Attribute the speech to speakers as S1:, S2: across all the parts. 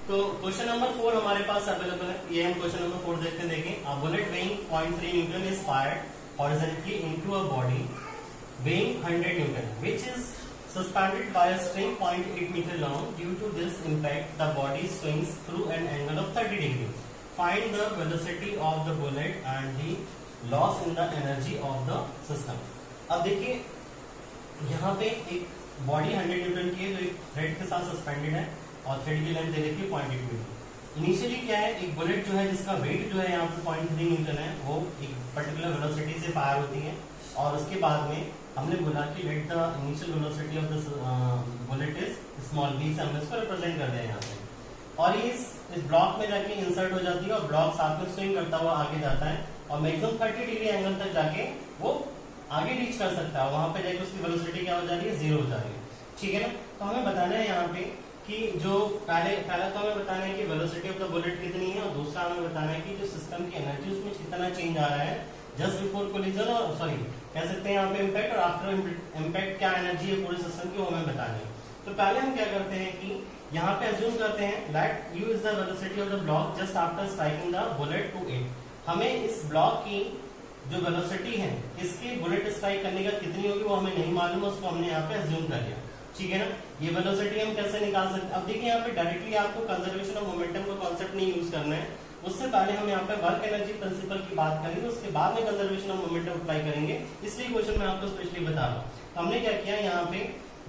S1: तो question number 4 हमारे पास available है। ये हम क्वेश्चन नंबर 4 देखते हैं। देखें, a bullet weighing 0.3 Newton is fired horizontally into a body weighing 100 Newton, which is suspended by a string 0.8 meter long. Due to this impact, the body swings through an angle of 30 degrees. Find the velocity of the bullet and the loss in the energy of the system. अब देखिए, यहाँ पे एक body 100 Newton की है जो एक thread के साथ सस्पेंडेड है और थ्रेड की लेंथ दे रखी है 0.8 मीटर। इनिशियली क्या है, एक बुलेट जो है जिसका वेट जो है यहाँ पे 0.3 न्यूटन है, वो एक पर्टिकुलर वेलोसिटी से फायर होती है और उसके बाद में हमने बोला कि let the initial velocity of the bullet is small v से हमने इसको रिप्रेजेंट कर दिया यहाँ पे, और ये इस ब्लॉक में जाके इंसर्ट हो जाती है और ब्लॉक साथ में स्विंग करता हुआ आगे जाता है और मैक्सिमम 30 डिग्री एंगल तक जाके वो आगे रीच कर सकता है। वहां पे जाके उसकी वेलोसिटी क्या हो जा रही है, 0 हो जा रही है। ठीक है ना। तो हमें बताना है यहाँ पे कि जो पहला तो हमें बताना है कि वेलोसिटी ऑफ द बुलेट कितनी है और दूसरा हमें बताना है कि जो सिस्टम की एनर्जी उसमें कितना चेंज आ रहा है जस्ट बिफोर कोलिजन, और सॉरी कह सकते हैं यहाँ पे इम्पैक्ट, और आफ्टर इम्पैक्ट क्या एनर्जी है पूरे सिस्टम की, वो हमें बताना है। तो पहले हम क्या करते हैं कि यहाँ पे अज्यूम करते हैं that u is the velocity of the block just after striking the bullet to it. हमें इस ब्लॉक की जो वेलोसिटी है इसके बुलेट स्ट्राइक करने का कितनी होगी वो हमें नहीं मालूम, उसको हमने यहाँ पे अज्यूम कर लिया। ठीक है ना। ये वेलोसिटी हम कैसे निकाल सकते हैं, अब देखिए यहाँ पे डायरेक्टली आपको कंजर्वेशन ऑफ मोमेंटम का कॉन्सेप्ट नहीं यूज करना है, उससे पहले हम यहाँ पे वर्क एनर्जी प्रिंसिपल की बात करेंगे, उसके बाद में कंजर्वेशन ऑफ मोमेंटम अप्लाई करेंगे। इसलिए क्वेश्चन मैं आपको स्पेशली बता रहा हूँ। हमने क्या किया यहाँ पे,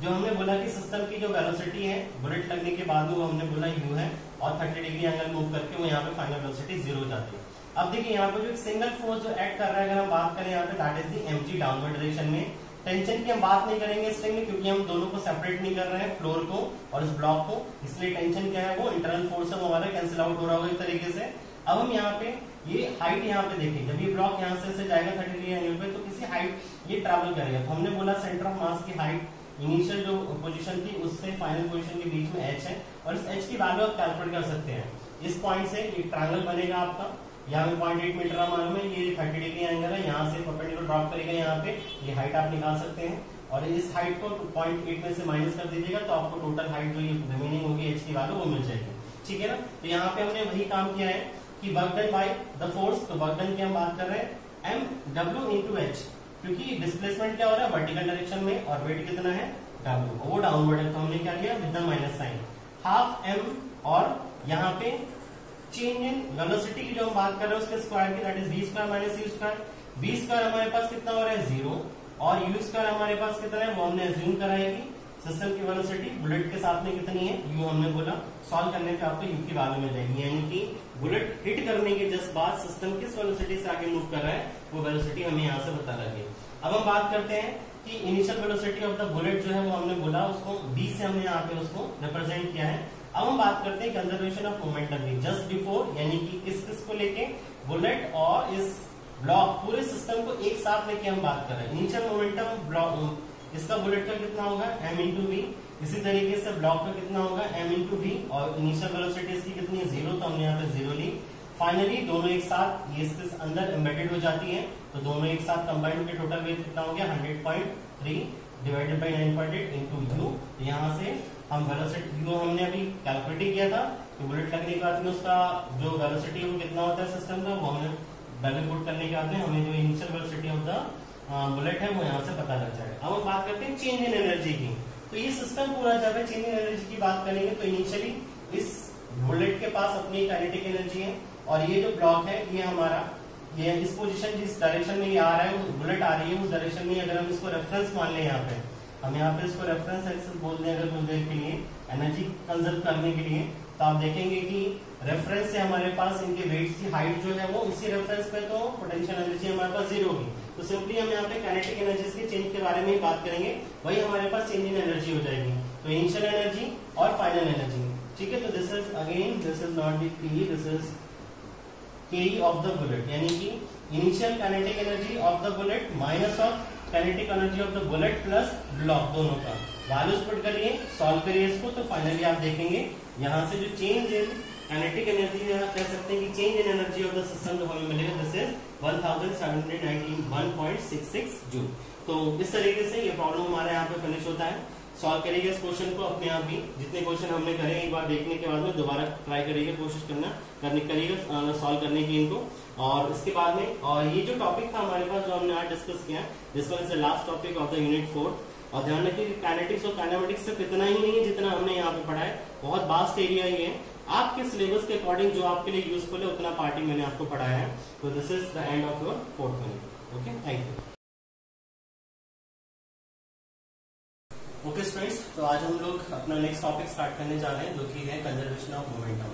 S1: जो हमने बोला कि सिस्टम की जो वेलोसिटी है बुलेट लगने के बाद में वो हमने बोला u है और 30 डिग्री एंगल मूव करके वो यहाँ पे फाइनल वेलोसिटी 0 हो जाती है। अब देखिए यहाँ पे जो एक सिंगल फोर्स जो एक्ट कर रहा है, अगर हम बात करें यहाँ पे that is the mg downward direction में। टेंशन की हम बात नहीं करेंगे स्ट्रिंग में, क्योंकि हम दोनों को सेपरेट नहीं कर रहे हैं, फ्लोर को और इस ब्लॉक को, इसलिए टेंशन क्या है वो इंटरनल फोर्स है, वो हमारा कैंसिल आउट हो रहा होगा इस तरीके से। अब हम यहाँ पे ये हाइट यहाँ पे देखें, जब ये ब्लॉक यहाँ से जाएगा 30 डिग्री एंगल पे तो किसी हाइट ये ट्रैवल करेगा। तो हमने बोला सेंटर ऑफ मास की हाइट इनिशियल जो पोजीशन थी उससे फाइनल पोजीशन के बीच में h है, और इस h की वैल्यू आप कैलकुलेट कर सकते हैं। इस पॉइंट से एक ट्रायंगल बनेगा आपका, यहाँ पे 0.8 मीटर मालूम है, ये 30 डिग्री एंगल है, यहाँ से परपेंडिकुलर ड्रॉप करेगा यहाँ पे, ये हाइट आप निकाल सकते हैं और इस हाइट को 0.8 में से माइनस कर दीजिएगा तो आपको टोटल हाइट जो ये रिमेनिंग होगी h की वैल्यू वो मिल जाएगी। ठीक है ना। तो यहाँ पे हमने वही काम किया है कि work done by the force, तो वर्क डन की हम बात कर रहे हैं mw into h, क्योंकि डिस्प्लेसमेंट क्या हो रहा है वर्टिकल डायरेक्शन में और वेट कितना है w, वो डाउनवर्ड है, तो हमने क्या किया with the minus sign half m, और यहाँ पे चेंज इन वेलोसिटी की जो हम बात कर रहे हैं उसके स्क्वायर की, that is v square minus u square. v square हमारे पास कितना हो रहा है 0 और u स्क्वायर हमारे पास कितना है वो हमने अज्यूम कराएगी। सिस्टम की वेलोसिटी बुलेट के साथ में कितनी है u, हमने बोला सॉल्व करने पे आपको u की वैल्यू मिल जाएगी, यानी कि बुलेट हिट करने के जस्ट बाद सिस्टम किस वेलोसिटी से आगे मूव कर रहा है वो वेलोसिटी हमें यहाँ से पता लगी। अब हम बात करते हैं कि initial velocity of the bullet जो है वो हमने बोला उसको b से हमने यहाँ पे उसको रिप्रेजेंट किया है। अब हम बात करते हैं कंजर्वेशन ऑफ मोमेंटम की जस्ट बिफोर, यानी कि किस को लेके, बुलेट और इस ब्लॉक पूरे सिस्टम को एक साथ लेके हम बात कर रहे हैं। इनिशियल मोमेंटम ब्लॉक इसका बुलेट का कितना होगा m इंटू वी, इसी तरीके से ब्लॉक का कितना होगा m इंटू वी, और इनिशियल वेलोसिटी इसकी कितनी है 0, तो हमने यहाँ पे 0 ली। फाइनली दोनों एक साथ ये इसके अंदर एम्बेडेड हो जाती है, तो दोनों एक साथ कंबाइंड होकर टोटल वेट कितना हो गया 100.3 डिवाइडेड बाई 9.8 इंटू यू। यहाँ से हम वेलोसिटी यू हमने अभी कैलकुलेट किया था कि बुलेट लगने के बाद में उसका जो वेलोसिटी है वो कितना होता है सिस्टम का, वो हमने वैल्यू पुट करने के बाद में हमें जो initial velocity of the bullet है वो यहाँ से पता लग जाएगा। अब हम बात करते हैं चेंज इन एनर्जी की। तो ये सिस्टम पूरा जब चेंज इन एनर्जी की बात करेंगे तो इनिशियली इस बुलेट के पास अपनी काइनेटिक एनर्जी है और ये जो ब्लॉक है ये हमारा ये इस पोजीशन जिस डायरेक्शन में ये आ रहा है वो बुलेट आ रही है उस डायरेक्शन में, अगर हम इसको रेफरेंस मान लें यहाँ पे, हम यहाँ पे इसको रेफरेंस एक्सिस बोल दें अगर कुछ देर के लिए एनर्जी कंजर्व करने के लिए, तो आप देखेंगे कि रेफरेंस से हमारे पास इनके वेट्स की हाइट जो है वो इसी रेफरेंस पे, तो पोटेंशियल एनर्जी हमारे पास 0 होगी। तो सिंपली हम यहाँ पे काइनेटिक एनर्जीज के चेंज के बारे में ही बात करेंगे, वही हमारे पास चेंज इन एनर्जी हो जाएगी, तो इनिशियल एनर्जी और फाइनल एनर्जी। ठीक है। तो this is again this is not the P, this is के ऑफ द बुलेट, यानी कि initial kinetic energy of the bullet minus of kinetic energy of the bullet plus block, दोनों का values put करिए, solve करिए इसको, तो finally आप देखेंगे यहाँ से जो चेंज इन काइनेटिक एनर्जी आप कह सकते हैं कि change in energy of the system जो हमें मिलेगा दिस इज 1791.66 जूल। तो इस तरीके से ये प्रॉब्लम हमारे यहाँ पे फिनिश होता है। सॉल्व करिएगा इस क्वेश्चन को अपने आप ही। जितने क्वेश्चन हमने करे एक बार देखने के बाद में दोबारा ट्राई करिएगा, कोशिश करिएगा सॉल्व करने की इनको। और इसके बाद में और ये जो टॉपिक था हमारे पास जो हमने आज डिस्कस किया, this one is the last topic of the unit 4। और ध्यान रखिए काइनेटिक्स और काइनेमेटिक्स सिर्फ इतना ही नहीं है जितना हमने यहाँ पे पढ़ा है, बहुत वास्ट एरिया ही है। आपके सिलेबस के अकॉर्डिंग जो आपके लिए यूजफुल है उतना पार्ट मैंने आपको पढ़ाया है। तो this is the end of your 4th unit. Okay, thank you. Okay students, तो आज हम लोग अपना नेक्स्ट टॉपिक स्टार्ट करने जा रहे हैं जो कि है कंजर्वेशन ऑफ मोमेंटम।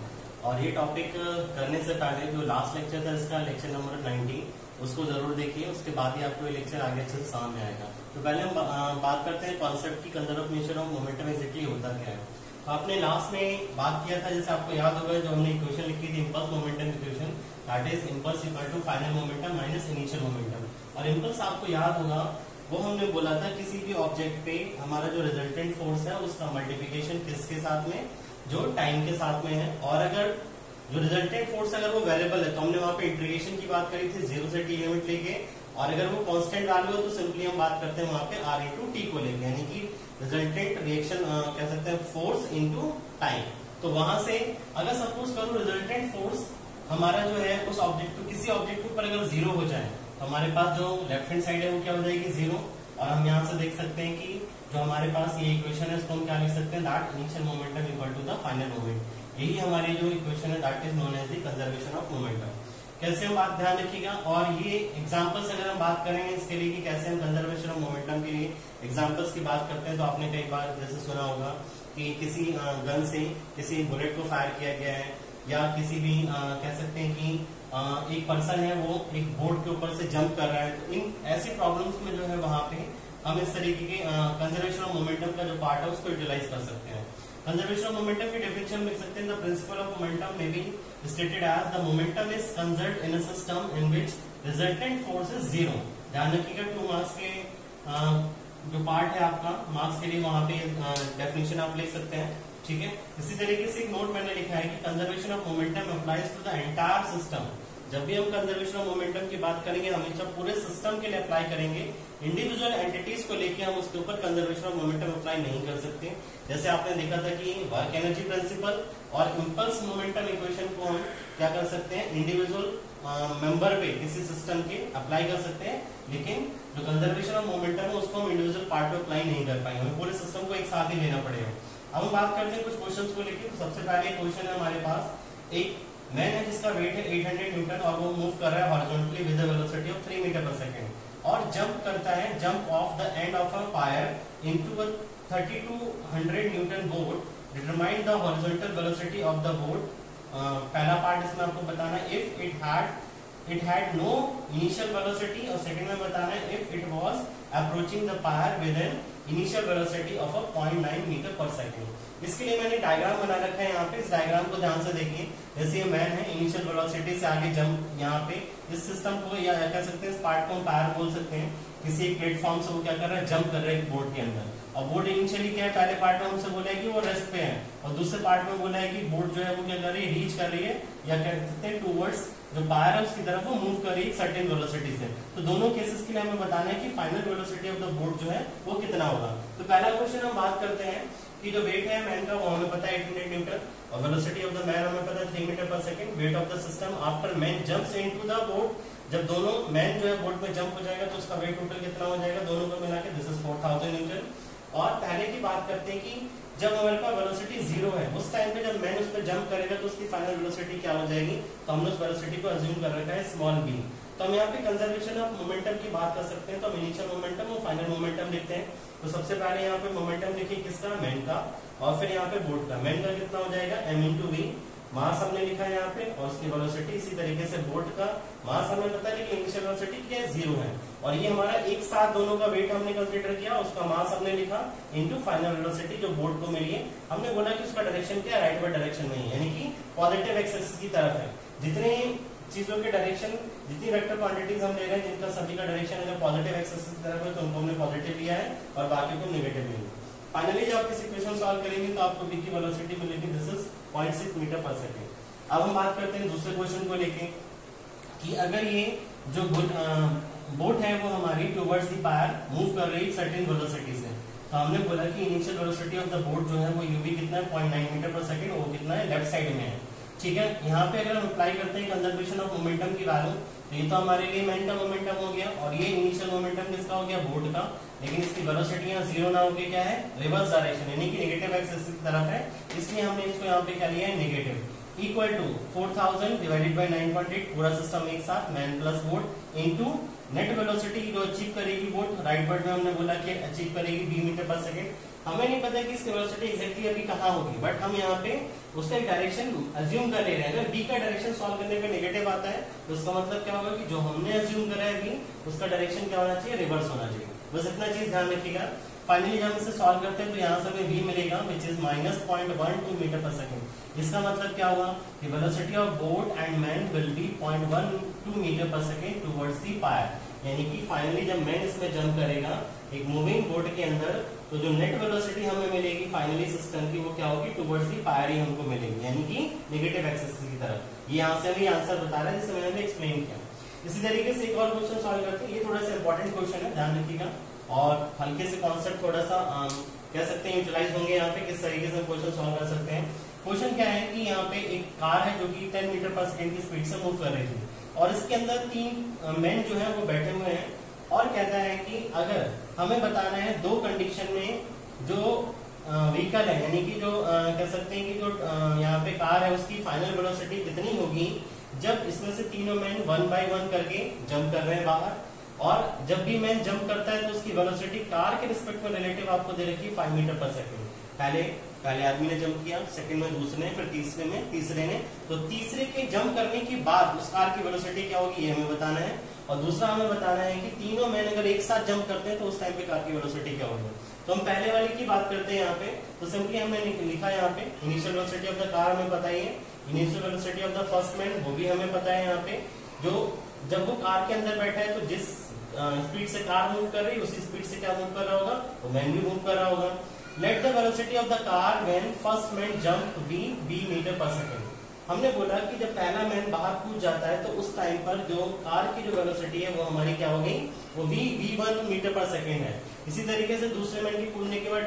S1: और ये टॉपिक करने से पहले जो लास्ट लेक्चर था इसका लेक्चर नंबर 90 उसको जरूर देखिए, उसके बाद ही आपको ये लेक्चर आगे अच्छे से समझ में आएगा। तो पहले हम बात करते हैं कॉन्सेप्ट की कंजर्वेशन ऑफ मोमेंटम एग्जैक्टली होता क्या है। तो आपने लास्ट में बात किया था, जैसे आपको याद होगा जो हमने इक्वेशन लिखी थी impulse momentum equation, that is impulse equal to final momentum minus initial momentum. और इम्पल्स आपको याद होगा वो हमने बोला था किसी भी ऑब्जेक्ट पे हमारा जो रिजल्टेंट फोर्स है उसका मल्टीप्लिकेशन किसके साथ में, जो टाइम के साथ में है। और अगर जो रिजल्टेंट फोर्स अगर वो वेरिएबल है तो हमने वहां पे इंटीग्रेशन की बात करी थी 0 से t लिमिट लेके, और अगर वो कांस्टेंट वैल्यू है तो सिंपली हम बात करते हैं वहां पे r इंटू टी को लेके, यानी कि रिजल्टेंट रिएक्शन कह सकते हैं फोर्स इंटू टाइम। तो वहां से अगर सपोज करो रिजल्टेंट फोर्स हमारा जो है उस ऑब्जेक्ट को किसी ऑब्जेक्ट के ऊपर अगर 0 हो जाए तो हमारे पास जो लेफ्ट हैंड साइड है वो क्या हो जाएगी 0। और हम यहाँ से देख सकते हैं कि जो हमारे पास ये इक्वेशन है उसको हम क्या लिख सकते हैं, that initial momentum equal to the final moment. यही हमारी जो इक्वेशन है that is known as the conservation of momentum. कैसे हम बात ध्यान रखिएगा, और ये एग्जांपल्स अगर हम बात करेंगे इसके लिए कि कैसे हम कंजर्वेशन ऑफ मोमेंटम के लिए एग्जांपल्स की बात करते हैं, तो आपने कई बार जैसे सुना होगा कि किसी गन से किसी बुलेट को फायर किया गया है, या किसी भी कह सकते हैं कि एक पर्सन है वो एक बोर्ड के ऊपर से जंप कर रहा है। तो इन ऐसी प्रॉब्लम्स में जो है वहां पे हम इस तरीके के कंजर्वेशन ऑफ मोमेंटम का जो पार्ट है उसको यूटिलाइज कर सकते हैं। कंजर्वेशन ऑफ मोमेंटम की डेफिनेशन लिख सकते हैं, the principle of momentum may be stated as the momentum is conserved in a system in which resultant force is 0। ध्यान रखिएगा 2 मार्क्स के जो पार्ट है आपका मार्क्स के लिए वहां पे डेफिनेशन आप लिख सकते हैं, ठीक है। इसी तरीके से एक नोट मैंने लिखा है कि conservation of momentum applies to the entire system. जब भी हम कंजर्वेशन ऑफ मोमेंटम की बात करेंगे हमेशा पूरे सिस्टम के लिए अप्लाई करेंगे, इंडिविजुअल एंटिटीज को लेके हम उसके ऊपर कंजर्वेशन ऑफ मोमेंटम अप्लाई नहीं कर सकते। जैसे आपने देखा था कि वर्क एनर्जी प्रिंसिपल और इम्पल्स मोमेंटम इक्वेशन को हम क्या कर सकते हैं, इंडिविजुअल मेंबर पे किसी सिस्टम के अप्लाई कर सकते हैं, लेकिन जो कंजर्वेशन ऑफ मोमेंटम है उसको हम इंडिविजुअल पार्ट पे अप्लाई नहीं कर पाएंगे, हमें पूरे सिस्टम को एक साथ ही लेना पड़ेगा। अब हम बात करते हैं कुछ क्वेश्चंस को लेके। तो सबसे पहले क्वेश्चन है हमारे पास, एक मैन है जिसका वेट है 800 न्यूटन और वो मूव कर रहा है horizontally with a velocity of 3 metre per second और जंप करता है, jump off the end of a wire into a 3200 newton board, determine the horizontal velocity of the board. पहला पार्ट इसमें आपको बताना है if it had no initial velocity, और second में बताना है if it was approaching the wire with an initial velocity of a 0.9 metre per second. इसके लिए मैंने डायग्राम बना रखा है यहाँ पे, इस डायग्राम को ध्यान से देखिए। जैसे ये मैन है इनिशियल वेलोसिटी से आगे जंप, यहाँ पे इस सिस्टम को या कह सकते हैं इस पार्ट को हम वायर बोल सकते हैं, किसी एक प्लेटफॉर्म से वो क्या कर रहा है, जंप कर रहा है एक बोर्ड के अंदर। और बोर्ड इनिशियली क्या है, पहले पार्ट में हमसे बोला है कि वो रेस्ट पे है, और दूसरे पार्ट में बोला है कि बोर्ड जो है वो क्या कर रही है, रीच कर रही है, या कह सकते हैं टूवर्ड्स जो वायर है उसकी तरफ वो मूव कर रही है सर्टेन वेलोसिटी से। तो दोनों केसेस के लिए हमें बताना है कि final velocity of the board जो है वो कितना होगा। तो पहला क्वेश्चन हम बात करते हैं कि जो वेट है मैन का वो हमें पता है 800 न्यूटन, और वेलोसिटी ऑफ द मैन हमें पता है 3 metre per second. Weight of the system after man jumps into the board, जब दोनों मैन जो है बोर्ड में जंप हो जाएगा तो उसका वेट टोटल कितना हो जाएगा, दोनों को मिला के दिस इज 4000 न्यूटन। और पहले की बात करते हैं कि जब हमारे पास वेलोसिटी 0 है उस टाइम पे जब मैन उस पर जंप करेगा तो उसकी फाइनल वेलोसिटी क्या हो जाएगी, तो हमने उस वेलोसिटी को अज्यूम कर रखा है स्मॉल b। तो हम यहाँ पे कंजर्वेशन ऑफ मोमेंटम की बात कर सकते हैं, तो हम इनिशियल मोमेंटम और फाइनल मोमेंटम लिखते हैं। तो सबसे पहले यहाँ पे मोमेंटम लिखिए किसका, मैन का, और फिर यहाँ पे बोर्ड का। मैन का कितना हो जाएगा m इंटू वी, मास हमने लिखा है यहाँ पे, और उसकी वेलोसिटी इसी तरीके से बोर्ड का मास हमें पता है लेकिन इनिशियल वेलोसिटी क्या है 0 है, और ये हमारा एक साथ दोनों का वेट हमने कंसीडर किया, उसका मास हमने लिखा इनटू फाइनल वेलोसिटी जो बोर्ड को मिली है। हमने बोला कि उसका डायरेक्शन क्या है, राइटवर्ड डायरेक्शन में है, यानी कि पॉजिटिव एक्सिस की तरफ है। जितने चीजों के डायरेक्शन, जितनी वेक्टर क्वांटिटीज हम ले रहे हैं जिनका सभी का डायरेक्शन अगर पॉजिटिव एक्सिस की तरफ है तो उनको हमने पॉजिटिव लिया है और बाकी को नेगेटिव लिया। फाइनली जब आप इस इक्वेशन सॉल्व करेंगे तो आपको v की वेलोसिटी मिलेगी, this is 0.6 metre per second. अब हम बात करते हैं दूसरे क्वेश्चन को लेके कि अगर ये जो बोट है वो हमारी टुवर्ड्स द वायर मूव कर रही सर्टेन वेलोसिटी से, तो हमने बोला कि initial velocity of the boat जो है वो यूवी कितना है 0.9 मीटर पर सेकंड, वो कितना है लेफ्ट साइड में है। ठीक है, यहाँ पे अगर हम अप्लाई करते हैं कंजर्वेशन ऑफ मोमेंटम की वैल्यू, तो ये तो हमारे लिए मैन का मोमेंटम हो गया और ये इनिशियल मोमेंटम किसका हो गया, बोट का। लेकिन इसकी वेलोसिटी यहाँ जीरो ना होके क्या है, रिवर्स डायरेक्शन यानी कि नेगेटिव एक्सिस की तरफ है, इसलिए हमने इसको यहाँ पे क्या लिया है, negative. Equal to 4000 divided by 9.8, पूरा सिस्टम एक साथ, man plus boat into net velocity जो अचीव करेगी बोट, राइट वर्ड में हमने बोला कि अचीव करेगी v मीटर पर सेकंड। हमें नहीं पता कि इसकी वेलोसिटी एग्जैक्टली अभी कहाँ होगी, बट हम यहाँ पे उसका एक डायरेक्शन अज्यूम कर ले रहे हैं। अगर b का डायरेक्शन सॉल्व करने पे नेगेटिव आता है तो उसका मतलब क्या होगा कि जो हमने अज्यूम करा है b, उसका डायरेक्शन क्या होना चाहिए, रिवर्स होना चाहिए। बस इतना चीज ध्यान रखिएगा। फाइनली जब हम इसे सॉल्व करते हैं तो यहाँ से हमें v मिलेगा which is -0.12 metre per second. इसका मतलब क्या हुआ कि velocity of boat and man will be 0.12 metre per second towards the pier, यानी कि फाइनली जब मैन इसमें जंप करेगा एक मूविंग बोट के अंदर, तो जो नेट वेलोसिटी हमें मिलेगी फाइनली सिस्टम की, वो क्या होगी, टुवर्ड्स द पायर ही हमको मिलेगी, यानी कि नेगेटिव एक्सिस की तरफ। ये यहाँ से हमें आंसर बता रहा है जिसे मैंने एक्सप्लेन किया। इसी तरीके से एक और क्वेश्चन सॉल्व करते हैं, ये थोड़ा सा इंपॉर्टेंट क्वेश्चन है, ध्यान रखिएगा, और हल्के से कॉन्सेप्ट थोड़ा सा कह सकते हैं यूटिलाइज होंगे यहाँ पे, किस तरीके से क्वेश्चन सॉल्व कर सकते हैं। क्वेश्चन क्या है कि यहाँ पे एक कार है जो कि 10 मीटर पर सेकंड की स्पीड से मूव कर रही थी और इसके अंदर 3 मैन जो है वो बैठे हुए हैं, और कहता है कि अगर हमें बताना है दो कंडीशन में जो व्हीकल है, यानी कि जो कह सकते हैं कि जो यहाँ पे कार है उसकी फाइनल वेलोसिटी कितनी होगी जब इसमें से तीनों मैन 1 बाय 1 करके जंप कर रहे हैं बाहर, और जब भी मैन जंप करता है तो उसकी वेलोसिटी कार के रिस्पेक्ट में रिलेटिव आपको दे रखी है 5 मीटर पर सेकंड। पहले आदमी ने जंप किया, सेकंड में दूसरे ने, फिर तीसरे ने, तो तीसरे के जंप करने के बाद उस कार की वेलोसिटी क्या होगी ये हमें बताना है। और दूसरा हमें बताना है कि तीनों मैन अगर एक साथ जंप करते हैं तो उस टाइम पे कार की वेलोसिटी क्या होगी। तो हम पहले वाले की बात करते हैं यहाँ पे, तो सिंपली हमने लिखा यहाँ पे initial velocity of the car हमें पता ही है, initial velocity of the first man वो भी हमें पता है। यहाँ पे जो जब वो कार के अंदर बैठा है तो जिस स्पीड से कार मूव कर रही है उसी स्पीड से क्या मूव कर रहा होगा, तो मैन भी मूव कर रहा होगा। Let the velocity of the car when first man jump be metre per second. हमने बोला कि जब पहला मैन बाहर कूद जाता है तो उस टाइम पर जो कार की जो वेलोसिटी है वो हमारी क्या हो गई, वो v1 मीटर पर सेकंड है। इसी तरीके से दूसरे मैन के कूदने के बाद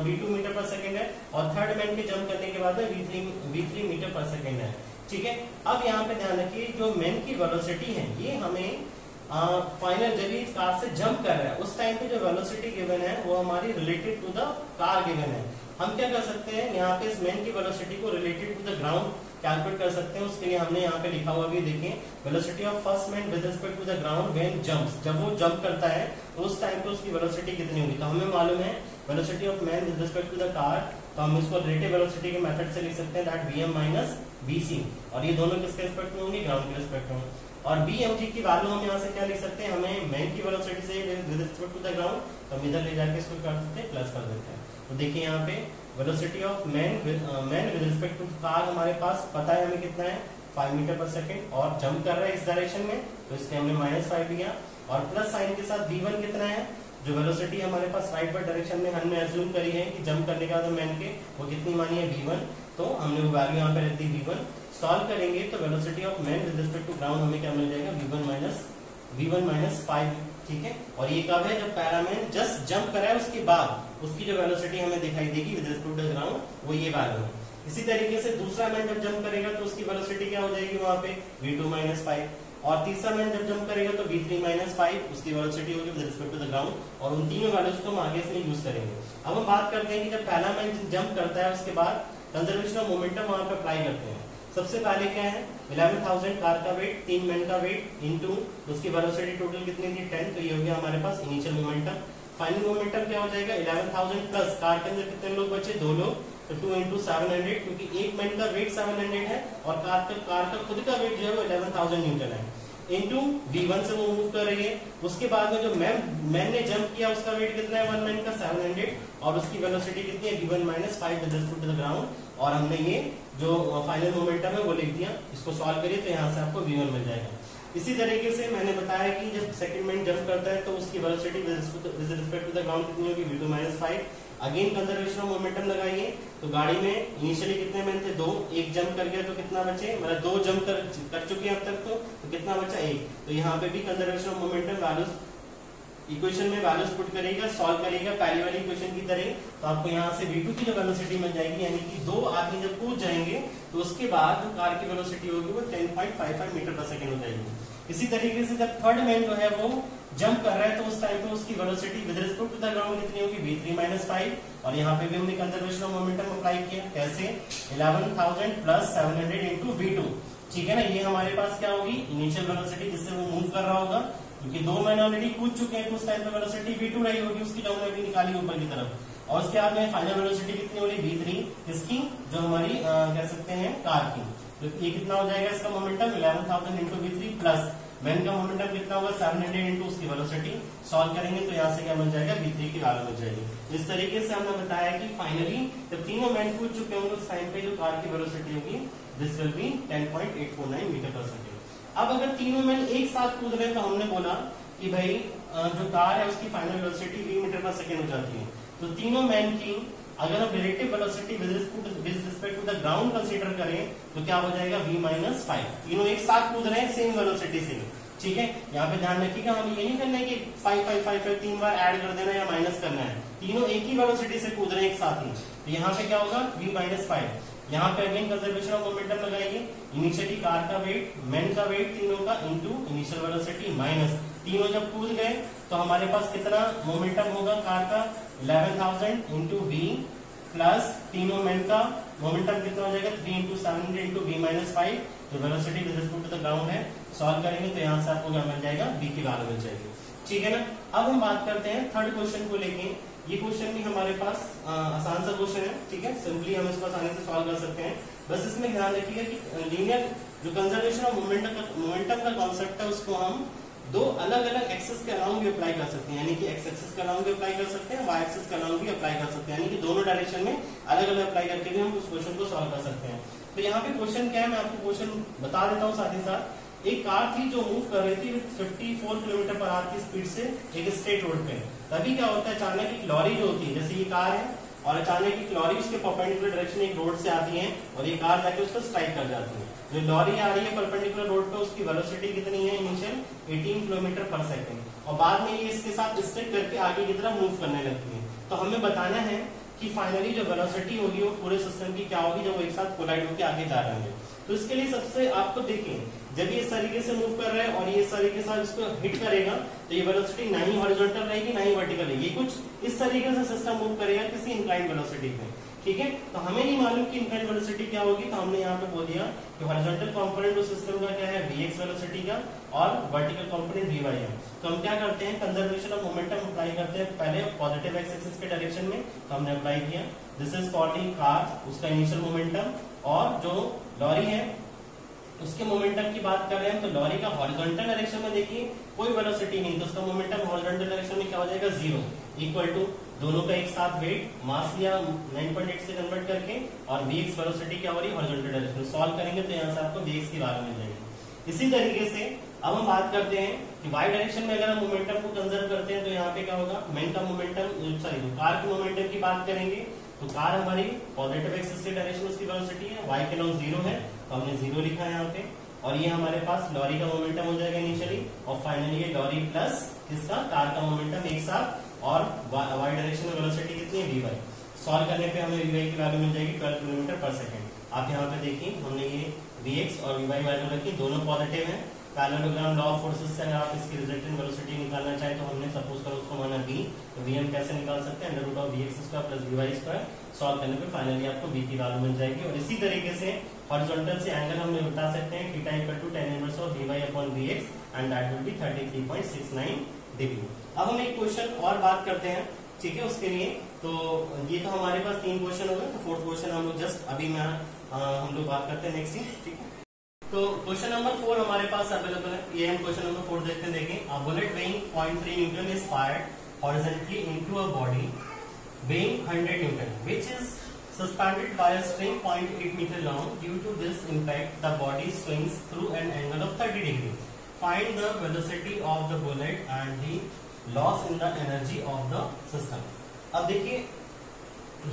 S1: v2 मीटर पर सेकंड है, और थर्ड मैन के जंप करने के बाद v3 मीटर पर सेकंड है। ठीक है, अब यहाँ पे ध्यान रखिए जो मैन की वेलोसिटी है ये हमें फाइनल जब ये कार से जंप कर रहा है उस टाइम पे जो वेलोसिटी गिवन है वो हमारी related to the car given है। हम क्या कर सकते हैं, यहाँ पे इस मैन की वेलोसिटी को related to the ground calculate कर सकते हैं। उसके लिए हमने यहाँ पे लिखा हुआ भी देखिए, velocity of first man with respect to the ground when jumps, जब वो जंप करता है तो उस टाइम पे उसकी वेलोसिटी कितनी होगी। तो हमें मालूम है velocity of man with respect to the car, तो हम इसको रिलेटिव वेलोसिटी के मेथड से लिख सकते हैं दैट vm माइनस vc, और ये दोनों किसके रिस्पेक्ट में होंगे, ग्राउंड के रिस्पेक्ट में। और bmg की वैल्यू हम यहाँ से क्या लिख सकते हैं, हमें मैन की वेलोसिटी से with respect to the ground, तो हम इधर ले जाके इसको कर सकते हैं प्लस कर देते हैं। तो देखिए यहाँ पे velocity of man with respect to car हमारे पास पता है हमें कितना है 5 मीटर पर सेकंड, और जंप कर रहा है इस डायरेक्शन में तो इसके हमने -5 लिया, और प्लस साइन के साथ v1 कितना है, जो वेलोसिटी हमारे पास राइट वर्ड डायरेक्शन में हमने अज्यूम करी है कि जंप करने के बाद मैन के वो कितनी मानी है v1, तो हमने वो वैल्यू यहाँ पे रख दी v1। सॉल्व करेंगे तो velocity of man with respect to ground हमें क्या मिल जाएगा, v1 माइनस 5। ठीक है, और ये कब है, जब पहला मैन जस्ट जंप करा है उसके बाद उसकी जो वेलोसिटी हमें दिखाई देगी विद रिस्पेक्ट टू ग्राउंड, वो ये वैल्यू है। इसी तरीके से दूसरा मैन जब जंप करेगा तो उसकी वेलोसिटी क्या हो जाएगी वहां पे v2 माइनस 5, और तीसरा मैन जब जंप करेगा तो v3 माइनस 5 उसकी वेलोसिटी होगी with respect to the ground, और उन तीनों वैल्यूज को हम आगे से यूज करेंगे। अब हम बात करते हैं कि जब पहला मैन जंप करता है उसके बाद कंजर्वेशन ऑफ मोमेंटम वहां पे अप्लाई करते हैं। सबसे पहले क्या है, 11,000 कार का वेट, 3 मैन का वेट इनटू उसकी वेलोसिटी टोटल कितनी थी 10, तो ये हो गया हमारे पास इनिशियल मोमेंटम। फाइनल मोमेंटम क्या हो जाएगा, 11,000 प्लस कार के अंदर कितने लोग बचे, 2 लोग, तो 2 इंटू 700, क्योंकि एक मैन का वेट 700 है और कार का खुद का वेट जो है वो 11,000 न्यूटन है, इंटू v1 से वो मूव कर रही है। उसके बाद में जो मैन ने जंप किया उसका वेट कितना है, 1 मैन का 700, और उसकी वेलोसिटी कितनी है, v1 minus 5 with respect to the ground, और हमने ये जो फाइनल मोमेंटम है वो लिख दिया। इसको सॉल्व करिए तो यहाँ से आपको v1 मिल जाएगा। इसी तरीके से मैंने बताया कि जब सेकंड मैन जंप करता है तो उसकी velocity with respect to the ground कितनी होगी, v2 minus 5। Again conservation of momentum लगाइए, तो गाड़ी में इनिशियली कितने मैन थे, 2, एक जंप कर गया तो कितना बचे, मतलब 2 जंप कर चुके हैं अब तक, तो कितना बचा 1, तो यहाँ पे भी conservation of momentum values equation में वैल्यूज पुट करेगा, सॉल्व करेगा पहली वाली इक्वेशन की तरह, तो आपको यहाँ से v2 की जो वेलोसिटी मिल जाएगी, यानी कि दो आदमी जब कूद जाएंगे तो उसके बाद जो कार की वेलोसिटी होगी वो 10.55 मीटर पर सेकंड हो जाएगी। इसी तरीके से जब थर्ड मैन जो है वो जंप कर रहा है तो उस टाइम पे उसकी velocity with respect to the ground कितनी होगी, v3 - 5। और यहाँ पे भी हमने कंजर्वेशन ऑफ मोमेंटम अप्लाई किया, कैसे 11,000 + 700 × v2, ठीक है ना। ये हमारे पास क्या होगी, इनिशियल वेलोसिटी जिससे वो मूव कर रहा होगा, क्योंकि दो मैन ऑलरेडी कूद चुके हैं तो उस टाइम पे वेलोसिटी v2 रही होगी, उसकी जो हमने अभी निकाली ऊपर की तरफ। और उसके बाद में फाइनल वेलोसिटी कितनी होगी, v3, इसकी जो हमारी कह सकते हैं कार की। तो ये कितना हो जाएगा इसका मोमेंटम 11,000 × v3 प्लस मैन का मोमेंटम कितना होगा 700 × उसकी वेलोसिटी। सॉल्व करेंगे तो यहाँ से क्या मिल जाएगा, v3 की वैल्यू मिल जाएगी। इस तरीके से हमने बताया कि फाइनली जब तीनों मैन कूद चुके होंगे उस टाइम पे जो कार की वेलोसिटी होगी this will be 10.849 metre per second. अब अगर तीनों मैन एक साथ कूद रहे तो हमने बोला कि भाई जो कार है उसकी final velocity v metre per second हो जाती है। तो तीनों मैन की अगर हम relative velocity with respect to the ground consider करें तो क्या हो जाएगा, v - 5। तीनों एक साथ कूद रहे हैं सेम वेलोसिटी से, ठीक है। यहाँ पे ध्यान रखिएगा, हम ये नहीं करना है कि 5 5 5 5 तीन बार ऐड कर देना या माइनस करना है, तीनों एक ही वेलोसिटी से कूद रहे हैं एक साथ ही। तो यहाँ पे क्या होगा, v - 5। यहाँ पे अगेन कंजर्वेशन ऑफ मोमेंटम लगाएंगे, इनिशियली कार का वेट, मैन का वेट तीनों का इंटू इनिशियल वेलोसिटी माइनस तीनों जब कूद गए तो हमारे पास कितना मोमेंटम होगा कार का 11,000 × v प्लस तीनों मैन का मोमेंटम कितना हो जाएगा 3 × 700 × v - 5। तो velocity with respect to the ground है, सॉल्व करेंगे तो यहाँ से आपको क्या मिल जाएगा, v की वैल्यू मिल जाएगी, ठीक है ना। अब हम बात करते हैं थर्ड क्वेश्चन को लेके। ये क्वेश्चन भी हमारे पास आसान सा क्वेश्चन है, ठीक है, सिंपली हम इसको आसानी से सॉल्व कर सकते हैं। बस इसमें ध्यान रखिएगा कि लीनियर जो कंजर्वेशन ऑफ मोमेंटम का कॉन्सेप्ट है उसको हम दो अलग अलग एक्सेस के अलाउंग भी अप्लाई कर सकते हैं, यानी कि एक्स एक्सेस के अलाउंग भी अप्लाई कर सकते हैं, वाई एक्सेस के अलाउंग भी अप्लाई कर सकते हैं, यानी कि दोनों डायरेक्शन में अलग अलग अप्लाई करके भी हम उस क्वेश्चन को सॉल्व कर सकते हैं। तो यहाँ पे क्वेश्चन क्या है, मैं आपको क्वेश्चन बता देता हूँ साथ ही साथ। एक कार थी जो मूव कर रही थी 54 किलोमीटर पर आवर की स्पीड से एक स्ट्रेट रोड पे। तभी क्या होता है, अचानक एक लॉरी जो होती है, जैसे ये कार है और अचानक एक लॉरी उसके परपेंडिकुलर डायरेक्शन एक रोड से आती है और ये कार जाके उसको स्ट्राइक कर जाती है। जो लॉरी आ रही है परपेंडिकुलर रोड पे उसकी वेलोसिटी कितनी है, इनिशियल 18 किलोमीटर पर सेकंड, और बाद में ये इसके साथ स्ट्रेक करके आगे की तरफ मूव करने लगती है। तो हमें बताना है कि फाइनली जो वेलोसिटी होगी वो पूरे सिस्टम की क्या होगी जब वो एक साथ कोलाइड होकर आगे जा रहे हैं। तो इसके लिए सबसे आपको देखें, जब ये इस तरीके से मूव कर रहा है और ये इस तरीके के साथ इसको हिट करेगा तो ये वेलोसिटी ना ही हॉरिजॉन्टल रहेगी ना ही वर्टिकल रहेगी, कुछ इस तरीके से सिस्टम मूव करेगा किसी इंक्लाइंड वेलोसिटी पे, ठीक है। तो हमें नहीं मालूम कि इंक्लाइंड वेलोसिटी क्या होगी, तो हमने यहाँ पे बोल दिया कि हॉरिजॉन्टल कंपोनेंट उस सिस्टम का क्या है, vx वेलोसिटी का, और वर्टिकल कंपोनेंट vy है। तो हम क्या करते हैं, कंजर्वेशन ऑफ मोमेंटम अप्लाई करते हैं पहले पॉजिटिव एक्स एक्सिस के डायरेक्शन में, तो हमने अप्लाई किया this is for the car, उसका इनिशियल मोमेंटम, और जो लॉरी है उसके मोमेंटम की बात कर रहे हैं तो लॉरी का हॉरिजॉन्टल डायरेक्शन में देखिए कोई वेलोसिटी नहीं, तो उसका मोमेंटम हॉरिजॉन्टल डायरेक्शन में क्या हो जाएगा, 0, इक्वल टू दोनों का एक साथ वेट मास लिया 9.8 से कन्वर्ट करके, और vx वेलोसिटी क्या हो रही है, हॉरिजॉन्टल डायरेक्शन। सॉल्व करेंगे तो यहाँ से आपको vx की वैल्यू मिल जाएगी। इसी तरीके से अब हम बात करते हैं कि y डायरेक्शन में अगर हम मोमेंटम को कंजर्व करते हैं तो यहाँ पे क्या होगा, मैन का मोमेंटम, सॉरी कार के मोमेंटम की बात करेंगे तो कार हमारी पॉजिटिव एक्सिस के डायरेक्शन उसकी वेलोसिटी है, y के लॉन्ग 0 है तो हमने 0 लिखा है यहाँ पे, और ये हमारे पास लॉरी का मोमेंटम हो जाएगा इनिशियली, और फाइनली ये लॉरी प्लस इसका कार का मोमेंटम एक साथ, और y डायरेक्शन में वेलोसिटी कितनी है, vy। सॉल्व करने पे हमें vy की वैल्यू मिल जाएगी 12 किलोमीटर पर सेकंड। आप यहाँ पे देखिए हमने ये vx और vy वैल्यू रखी, दोनों पॉजिटिव है। पैरेललोग्राम लॉ ऑफ फोर्सेस से अगर आप इसकी रिजल्टेंट वेलोसिटी निकालना चाहें तो हमने सपोज करो उसको माना v, तो vm कैसे निकाल सकते हैं, √vx² + vy²। सॉल्व करने पे फाइनली आपको v की वैल्यू मिल जाएगी। और इसी तरीके से हॉरिजॉन्टल से एंगल हम बता सकते हैं theta = tan inverse of vy/vx and that will be 33.69 degree. अब हम एक क्वेश्चन और बात करते हैं, ठीक है, उसके लिए। तो ये तो हमारे पास 3 क्वेश्चन हो गए, तो 4th क्वेश्चन हम लोग जस्ट अभी में हम लोग बात करते हैं नेक्स्ट ही, ठीक है। तो क्वेश्चन नंबर 4 हमारे पास अवेलेबल है, ये हम क्वेश्चन नंबर 4 देखते हैं। देखें, a bullet weighing 0.3 Newton is fired horizontally into a body weighing 100 Newton which is suspended by a string 0.8 meter long. Due to this impact, the body swings through an angle of 30 degrees. Find the velocity of the bullet and the loss in the energy of the system. अब देखिए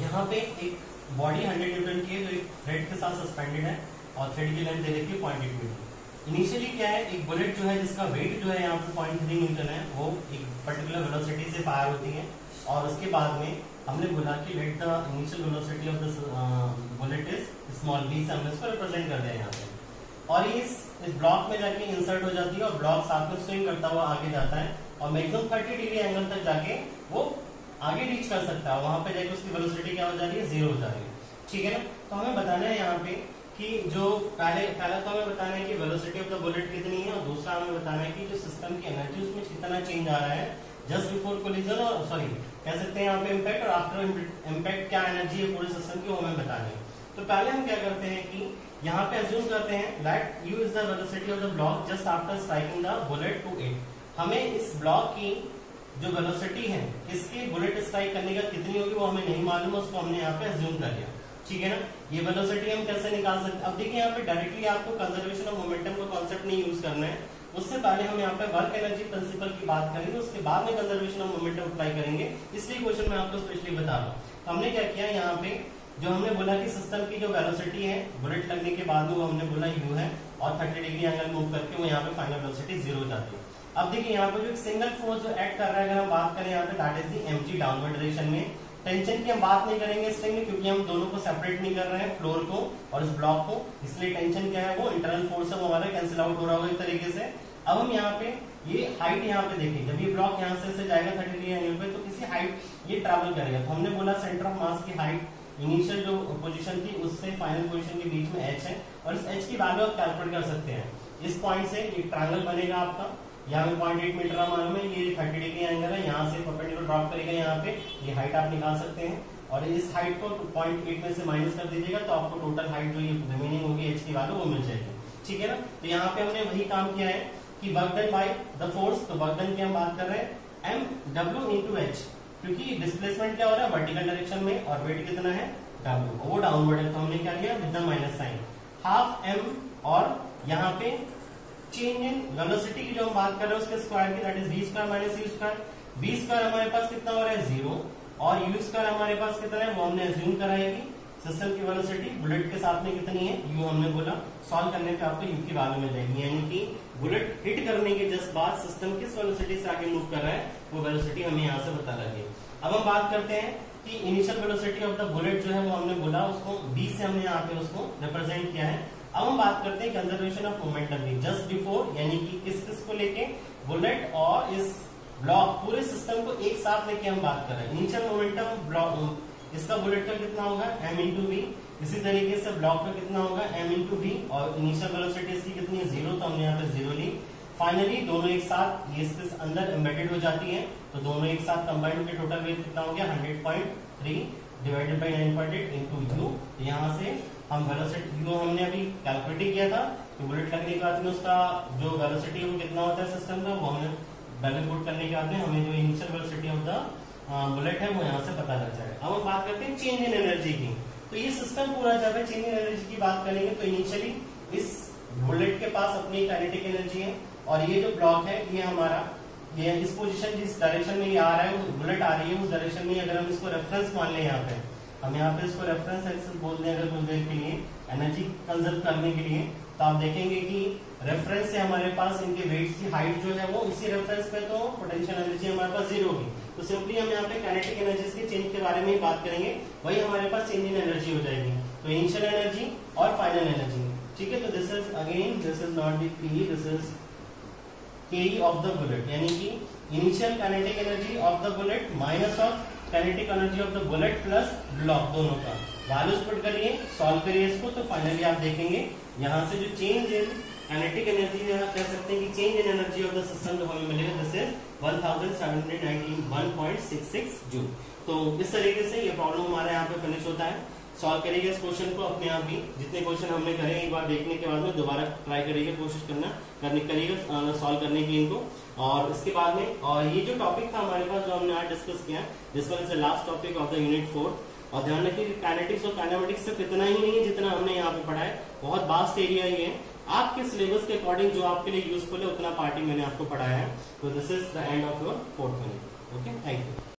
S1: यहाँ पे एक body 100 Newton की है जो एक thread के साथ सस्पेंडेड है और थ्रेड की लेंथ दे रखी है 0.8 मीटर। इनिशियली क्या है, एक बुलेट जो है जिसका वेट जो है यहाँ पे 0.3 न्यूटन है, वो एक पर्टिकुलर वेलोसिटी से फायर होती है, और उसके बाद में हमने बोला कि let the initial velocity of the bullet is small v से हमने इसको रिप्रेजेंट कर दिया यहाँ पे, और इस ब्लॉक में जाके इंसर्ट हो जाती है और ब्लॉक साथ में स्विंग करता हुआ आगे जाता है और मैक्सिमम 30 डिग्री एंगल तक जाके वो आगे रीच कर सकता है। वहां पे जाके उसकी वेलोसिटी क्या हो जा रही है, 0 हो जा रही है। ठीक है ना। तो हमें बताना है यहाँ पे कि जो पहला तो हमें बताना है कि वेलोसिटी ऑफ द बुलेट कितनी है, और दूसरा हमें बताना है कि जो सिस्टम की एनर्जी उसमें कितना चेंज आ रहा है जस्ट बिफोर कोलिजन, और सॉरी कह सकते हैं यहाँ पे इम्पैक्ट, और आफ्टर इम्पैक्ट क्या एनर्जी है पूरे सिस्टम की, वो हमें बताना है। तो पहले हम क्या करते हैं कि यहाँ पे अज्यूम करते हैं that u is the velocity of the block just after striking the bullet to it. हमें इस ब्लॉक की जो वेलोसिटी है इसके बुलेट स्ट्राइक करने का कितनी होगी वो हमें नहीं मालूम, उसको हमने यहाँ पे अज्यूम कर लिया। ठीक है ना। ये वेलोसिटी हम कैसे निकाल सकते हैं, अब देखिए यहाँ पे डायरेक्टली आपको कंजर्वेशन ऑफ मोमेंटम का कॉन्सेप्ट नहीं यूज करना है, उससे पहले हम यहाँ पे वर्क एनर्जी प्रिंसिपल की बात करेंगे, उसके बाद में कंजर्वेशन ऑफ मोमेंटम अप्लाई करेंगे, इसलिए क्वेश्चन मैं आपको स्पेशली बता रहा हूँ। तो हमने क्या किया यहाँ पे, जो हमने बोला कि सिस्टम की जो वेलोसिटी है बुलेट लगने के बाद में वो हमने बोला u है, और 30 डिग्री एंगल मूव करके वो यहाँ पे फाइनल वेलोसिटी 0 हो जाती है। अब देखिए यहाँ पे जो सिंगल फोर्स जो एक्ट कर रहा है, अगर हम बात करें यहाँ पे that is the mg downward direction में। टेंशन की हम बात नहीं करेंगे इस टाइम में, क्योंकि हम दोनों को सेपरेट नहीं कर रहे हैं, फ्लोर को और इस ब्लॉक को, इसलिए टेंशन क्या है वो इंटरनल फोर्स है, वो हमारा कैंसिल आउट हो रहा होगा एक तरीके से। अब हम यहाँ पे ये हाइट यहाँ पे देखें, जब ये ब्लॉक यहाँ से जाएगा 30 डिग्री एंगल पे तो किसी हाइट ये ट्रैवल करेगा, तो हमने बोला सेंटर ऑफ मास की हाइट इनिशियल जो पोजीशन थी उससे फाइनल पोजीशन के बीच में h है, और इस h की वैल्यू आप कैलकुलेट कर सकते हैं। इस पॉइंट से ये ट्रायंगल बनेगा आपका, यहाँ पे 0.8 मीटर मालूम है, ये 30 डिग्री एंगल है, यहाँ से परपेंडिकुलर ड्रॉप करेगा यहाँ पे, ये हाइट आप निकाल सकते हैं, और इस हाइट को 0.8 में से माइनस कर दीजिएगा तो आपको टोटल हाइट जो ये रिमेनिंग होगी h की वैल्यू वो मिल जाएगी। ठीक है ना। तो यहाँ पे हमने वही काम किया है कि work done by the force, तो वर्क डन की हम बात कर रहे हैं mw into h, क्योंकि डिस्प्लेसमेंट क्या हो रहा है वर्टिकल डायरेक्शन में, और वेट कितना है w, वो डाउनवर्ड है, तो हमने क्या किया with the minus sign half m, और यहाँ पे चेंज इन वेलोसिटी की जो हम बात कर रहे हैं उसके स्क्वायर की, that is v square minus u square. v square हमारे पास कितना हो रहा है 0, और u स्क्वायर हमारे पास कितना है वो हमने अज्यूम कराएगी। सिस्टम की वेलोसिटी बुलेट के साथ में कितनी है u, हमने बोला सॉल्व करने पे आपको u की वैल्यू मिल जाएगी, यानी कि बुलेट हिट करने के जस्ट बाद सिस्टम किस वेलोसिटी से आगे मूव कर रहा है वो वेलोसिटी हमें यहाँ से पता लगी। अब हम बात करते हैं कि initial velocity of the bullet जो है वो हमने बोला उसको v से हमने यहाँ पे उसको रिप्रेजेंट किया है। अब हम बात करते हैं कंजर्वेशन ऑफ मोमेंटम की जस्ट बिफोर, यानी कि किस को लेके, बुलेट और इस ब्लॉक पूरे सिस्टम को एक साथ लेके हम बात कर रहे हैं। इनिशियल मोमेंटम ब्लॉक इसका बुलेट का कितना होगा m इंटू वी, इसी तरीके से ब्लॉक का कितना होगा m इंटू वी, और इनिशियल वेलोसिटी इसकी कितनी है 0, तो हमने यहाँ पे 0 ली। फाइनली दोनों एक साथ ये इसके अंदर एम्बेडेड हो जाती है, तो दोनों एक साथ कंबाइंड के टोटल वेट कितना हो गया 100.3 डिवाइडेड बाई 9.8 इंटू यू। यहाँ से हम वेलोसिटी यू हमने अभी कैलकुलेट किया था कि बुलेट लगने के बाद में उसका जो वेलोसिटी वो कितना होता है सिस्टम का, वो हमने वैल्यू पुट करने के बाद में हमें जो initial velocity of the bullet है वो यहाँ से पता लग जाएगा। अब हम बात करते हैं चेंज इन एनर्जी की। तो ये सिस्टम पूरा जब है चेंज इन एनर्जी की बात करेंगे तो इनिशियली इस बुलेट के पास अपनी काइनेटिक एनर्जी है, और ये जो ब्लॉक है ये हमारा ये इस पोजीशन जिस डायरेक्शन में ये आ रहा है बुलेट आ रही है उस डायरेक्शन में, अगर हम इसको रेफरेंस मान लें यहाँ पे, हम यहाँ पे इसको रेफरेंस एक्सिस बोल दें अगर कुछ देर के लिए एनर्जी कंजर्व करने के लिए, तो आप देखेंगे कि रेफरेंस से हमारे पास इनके वेट की हाइट जो है वो इसी रेफरेंस पे, तो पोटेंशियल एनर्जी हमारे पास 0 होगी। तो सिंपली हम यहाँ पे काइनेटिक एनर्जी के चेंज के बारे में ही बात करेंगे, वही हमारे पास चेंज इन एनर्जी हो जाएगी, तो इनिशियल एनर्जी और फाइनल एनर्जी। ठीक है। तो this is again this is not the P, this is के ऑफ द बुलेट, यानी कि initial kinetic energy of the bullet minus of kinetic energy of the bullet plus block, दोनों का values put करिए, solve करिए इसको, तो finally आप देखेंगे यहाँ से जो चेंज इन काइनेटिक एनर्जी कह सकते हैं कि change in energy of the system जो हमें मिलेगा दिस इज 1791.66 जूल। तो इस तरीके से ये प्रॉब्लम हमारे यहाँ पे फिनिश होता है। सॉल्व करेंगे इस क्वेश्चन को अपने आप ही, जितने क्वेश्चन हमने करे एक बार देखने के बाद में दोबारा ट्राई करिएगा, कोशिश करिएगा सॉल्व करने की इनको। और इसके बाद में और ये जो टॉपिक था हमारे पास जो हमने आज डिस्कस किया, this one is the last topic of the unit 4। और ध्यान रखिए काइनेटिक्स और काइनेमेटिक्स सिर्फ इतना ही नहीं है जितना हमने यहाँ पे पढ़ा है, बहुत वास्ट एरिया ही है। आपके सिलेबस के अकॉर्डिंग जो आपके लिए यूजफुल है उतना पार्ट मैंने आपको पढ़ाया है। तो this is the end of your 4th unit. Okay, thank you.